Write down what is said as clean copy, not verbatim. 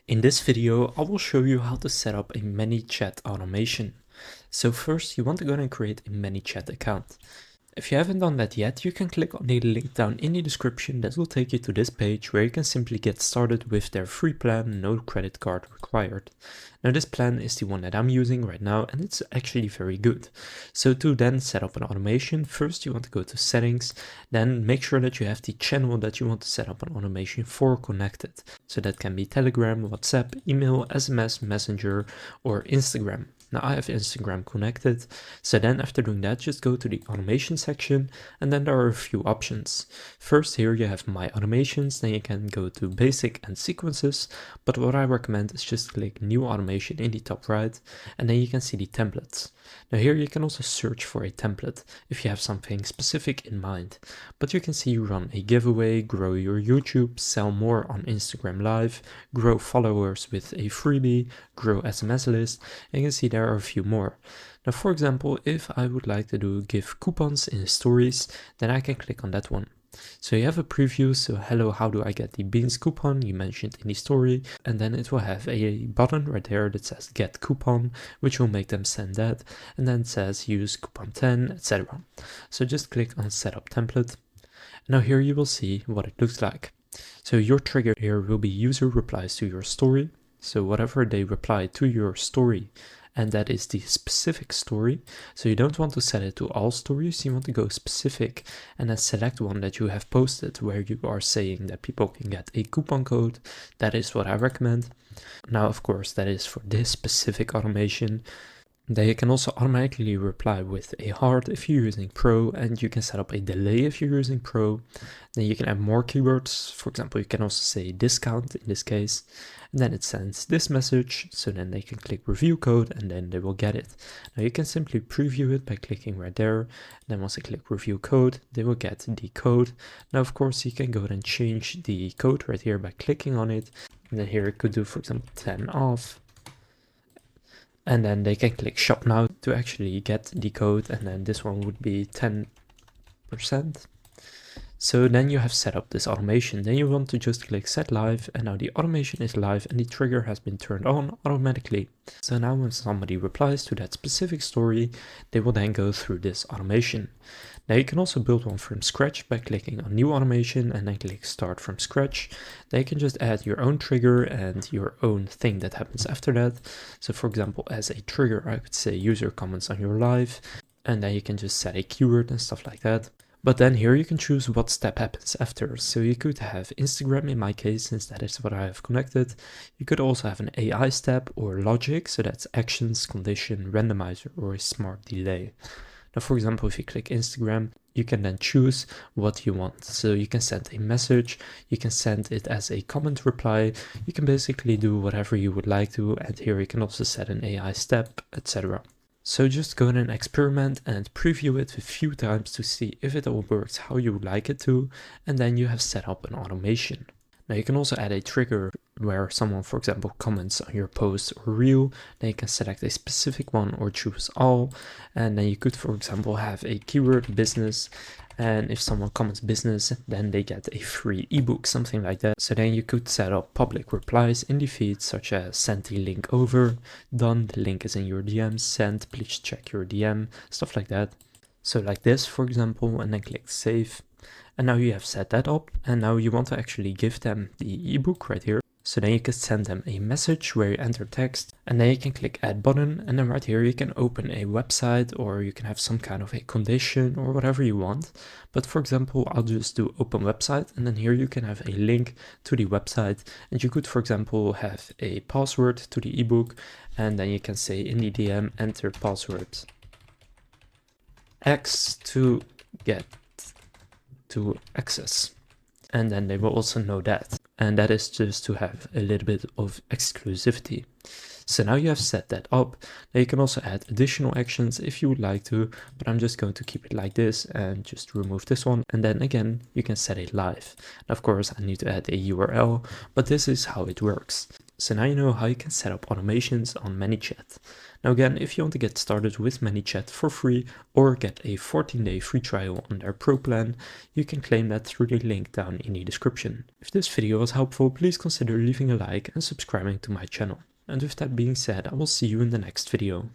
In this video, I will show you how to set up a Manychat automation. So first, you want to go and create a Manychat account. If you haven't done that yet, you can click on the link down in the description that will take you to this page where you can simply get started with their free plan, no credit card required. Now this plan is the one that I'm using right now and it's actually very good. So to then set up an automation, first you want to go to settings, then make sure that you have the channel that you want to set up an automation for connected. So that can be Telegram, WhatsApp, email, SMS, Messenger, or Instagram. Now I have Instagram connected, so then after doing that, just go to the automation section and then there are a few options. First here you have my automations, then you can go to basic and sequences, but what I recommend is just click new automation in the top right and then you can see the templates. Now here you can also search for a template if you have something specific in mind, but you can see run a giveaway, grow your YouTube, sell more on Instagram Live, grow followers with a freebie, grow SMS list, and you can see there are a few more. Now for example, if I would like to give coupons in stories, then I can click on that one. So you have a preview, so hello, how do I get the beans coupon you mentioned in the story, and then it will have a button right there that says get coupon, which will make them send that, and then it says use coupon 10, etc. So just click on setup template. Now here you will see what it looks like. So your trigger here will be user replies to your story. So whatever they reply to your story, and that is the specific story. So you don't want to set it to all stories, you want to go specific and then select one that you have posted where you are saying that people can get a coupon code. That is what I recommend. Now, of course, that is for this specific automation. Then you can also automatically reply with a heart if you're using Pro, and you can set up a delay if you're using Pro. Then you can add more keywords. For example, you can also say discount in this case, and then it sends this message. So then they can click review code and then they will get it. Now you can simply preview it by clicking right there. And then once they click review code, they will get the code. Now, of course, you can go ahead and change the code right here by clicking on it. And then here it could do, for example, 10 off. And then they can click shop now to actually get the code, and then this one would be 10%. So then you have set up this automation. Then you want to just click set live, and now the automation is live and the trigger has been turned on automatically. So now when somebody replies to that specific story, they will then go through this automation. Now you can also build one from scratch by clicking on new automation and then click start from scratch. Then you can just add your own trigger and your own thing that happens after that. So for example, as a trigger, I could say user comments on your live, and then you can just set a keyword and stuff like that. But then here you can choose what step happens after. So you could have Instagram in my case, since that is what I have connected. You could also have an AI step or logic, so that's actions, condition, randomizer, or a smart delay. Now, for example, if you click Instagram, you can then choose what you want. So you can send a message, you can send it as a comment reply, you can basically do whatever you would like to, and here you can also set an AI step, etc. So just go in and experiment and preview it a few times to see if it all works how you would like it to, and then you have set up an automation. Now you can also add a trigger where someone, for example, comments on your post or reel. Then you can select a specific one or choose all, and then you could, for example, have a keyword business, and if someone comments business, then they get a free ebook, something like that. So then you could set up public replies in the feed, such as send the link over, done, the link is in your DM, send, please check your DM, stuff like that. So like this, for example, and then click save. And now you have set that up, and now you want to actually give them the ebook right here. So then you can send them a message where you enter text, and then you can click add button, and then right here you can open a website, or you can have some kind of a condition or whatever you want. But for example, I'll just do open website, and then here you can have a link to the website, and you could, for example, have a password to the ebook, and then you can say in the DM enter password X to get to access, and then they will also know that, and that is just to have a little bit of exclusivity. So now you have set that up. Now you can also add additional actions if you would like to, but I'm just going to keep it like this and just remove this one, and then again you can set it live. Now, of course, I need to add a URL, but this is how it works. So now you know how you can set up automations on Manychat. Now again, if you want to get started with Manychat for free or get a 14-day free trial on their pro plan, you can claim that through the link down in the description. If this video was helpful, please consider leaving a like and subscribing to my channel. And with that being said, I will see you in the next video.